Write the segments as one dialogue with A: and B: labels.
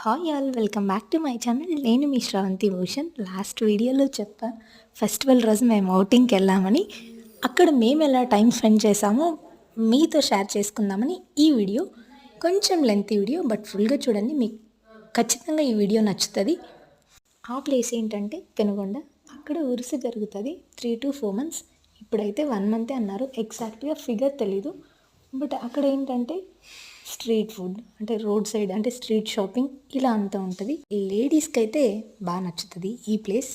A: Hi all welcome back to my channel. నేను మీ Sravanthi Bhushan. Last వీడియోలో చెప్పా ఫెస్టివల్ రోజు మేము ఔటింగ్కి వెళ్ళామని. అక్కడ మేము ఎలా టైం స్పెండ్ చేసామో మీతో షేర్ చేసుకుందామని ఈ వీడియో. కొంచెం లెంతీ వీడియో, బట్ ఫుల్గా చూడండి, మీకు ఖచ్చితంగా ఈ వీడియో నచ్చుతుంది. ఆ ప్లేస్ ఏంటంటే పెనుగొండ. అక్కడ ఉరుసు జరుగుతుంది 3 to 4 months. ఇప్పుడైతే 1 month అన్నారు, ఎగ్జాక్ట్గా ఫిగర్ తెలీదు. బట్ అక్కడ ఏంటంటే స్ట్రీట్ ఫుడ్, అంటే రోడ్ సైడ్, అంటే స్ట్రీట్ షాపింగ్ ఇలా అంతా ఉంటుంది. లేడీస్కి అయితే బాగా నచ్చుతుంది ఈ ప్లేస్.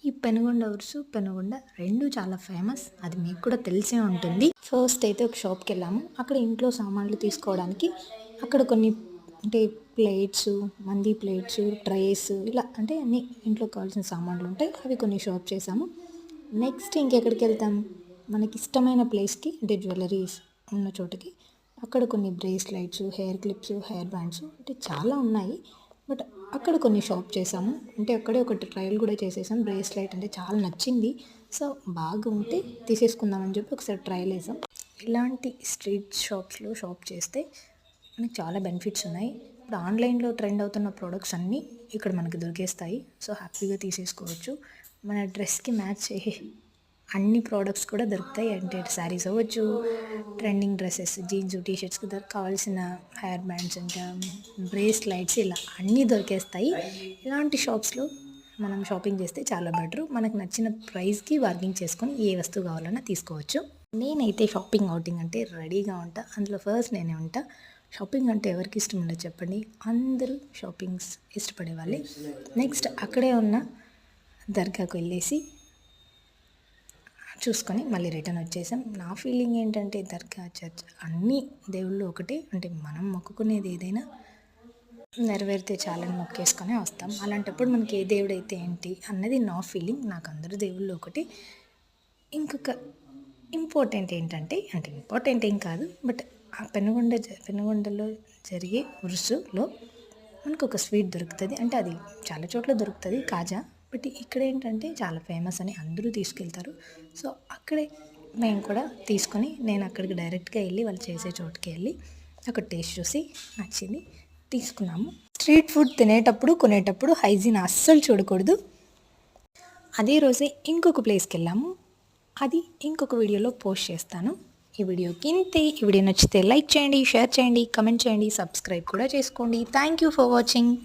A: ఈ పెనుగొండ ఉరుసు, పెనుగొండ రెండు చాలా ఫేమస్, అది మీకు కూడా తెలిసే ఉంటుంది. ఫస్ట్ అయితే ఒక షాప్కి వెళ్ళాము. అక్కడ ఇంట్లో సామాన్లు తీసుకోవడానికి అక్కడ కొన్ని, అంటే ప్లేట్స్, మంది ప్లేట్స్, ట్రేస్, ఇలా అంటే అన్నీ ఇంట్లో కావాల్సిన సామాన్లు ఉంటాయి. అవి కొన్ని షాప్ చేసాము. నెక్స్ట్ ఇంకెక్కడికి వెళ్తాం, మనకి ఇష్టమైన ప్లేస్కి, అంటే జ్యువెలరీస్ ఉన్న చోటుకి. అక్కడ కొన్ని bracelets, hair clips, hair bands, అంటే చాలా ఉన్నాయి. బట్ అక్కడ కొన్ని షాప్ చేసాము. అంటే అక్కడే ఒకటి ట్రయల్ కూడా చేసేసాం. బ్రేస్లైట్ అంటే చాలా నచ్చింది, సో బాగా ఉంటే తీసేసుకుందామని చెప్పి ఒకసారి ట్రయల్ వేసాం. ఇలాంటి స్ట్రీట్ షాప్స్లో షాప్ చేస్తే మనకి చాలా బెనిఫిట్స్ ఉన్నాయి. ఇప్పుడు ఆన్లైన్లో ట్రెండ్ అవుతున్న ప్రోడక్ట్స్ అన్నీ ఇక్కడ మనకి దొరికేస్తాయి. సో హ్యాపీగా తీసేసుకోవచ్చు. మన డ్రెస్కి మ్యాచ్ అయ్యే అన్ని ప్రోడక్ట్స్ కూడా దొరుకుతాయి. అంటే శారీస్ అవ్వచ్చు, ట్రెండింగ్ డ్రెస్సెస్, జీన్స్, టీషర్ట్స్కి కావాల్సిన హెయిర్ బ్యాండ్స్, ఇంకా బ్రేస్లైట్స్, ఇలా అన్నీ దొరికేస్తాయి. ఇలాంటి షాప్స్లో మనం షాపింగ్ చేస్తే చాలా బెటర్. మనకు నచ్చిన ప్రైస్కి బార్గింగ్ చేసుకొని ఏ వస్తువు కావాలన్నా తీసుకోవచ్చు. నేనైతే షాపింగ్ అవుటింగ్ అంటే రెడీగా ఉంటా. అందులో ఫస్ట్ నేనే ఉంటా. షాపింగ్ అంటే ఎవరికి ఇష్టం ఉండదు చెప్పండి, అందరూ షాపింగ్స్ ఇష్టపడే వాళ్ళే. నెక్స్ట్ అక్కడే ఉన్న దర్గాకు వెళ్ళేసి చూసుకొని మళ్ళీ రిటర్న్ వచ్చేసాం. నా ఫీలింగ్ ఏంటంటే దర్గా, చర్చ్ అన్నీ దేవుళ్ళు ఒకటే. అంటే మనం మొక్కుకునేది ఏదైనా నెరవేరితే చాలని మొక్కేసుకొని వస్తాం. అలాంటప్పుడు మనకి ఏ దేవుడు అయితే ఏంటి అన్నది నా ఫీలింగ్. నాకు అందరూ దేవుళ్ళు ఒకటి. ఇంకొక ఇంపార్టెంట్ ఏంటంటే, అంటే ఇంపార్టెంట్ ఏం కాదు, బట్ ఆ పెనుగొండలో జరిగే ఉరుసులో మనకు ఒక స్వీట్ దొరుకుతుంది. అంటే అది చాలా చోట్ల దొరుకుతుంది, కాజా. బట్ ఇక్కడ ఏంటంటే చాలా ఫేమస్ అని అందరూ తీసుకెళ్తారు. సో అక్కడే మేము కూడా తీసుకొని, నేను అక్కడికి డైరెక్ట్గా వెళ్ళి వాళ్ళు చేసే చోటుకి వెళ్ళి ఒక టేస్ట్ చూసి నచ్చింది, తీసుకున్నాము. స్ట్రీట్ ఫుడ్ తినేటప్పుడు, కొనేటప్పుడు హైజీన్ అస్సలు చూడకూడదు. అదే రోజే ఇంకొక ప్లేస్కి వెళ్ళాము. అది ఇంకొక వీడియోలో పోస్ట్ చేస్తాను. ఈ వీడియోకి ఇంతే. ఈ వీడియో నచ్చితే లైక్ చేయండి, షేర్ చేయండి, కమెంట్ చేయండి, సబ్స్క్రైబ్ కూడా చేసుకోండి. Thank you for watching.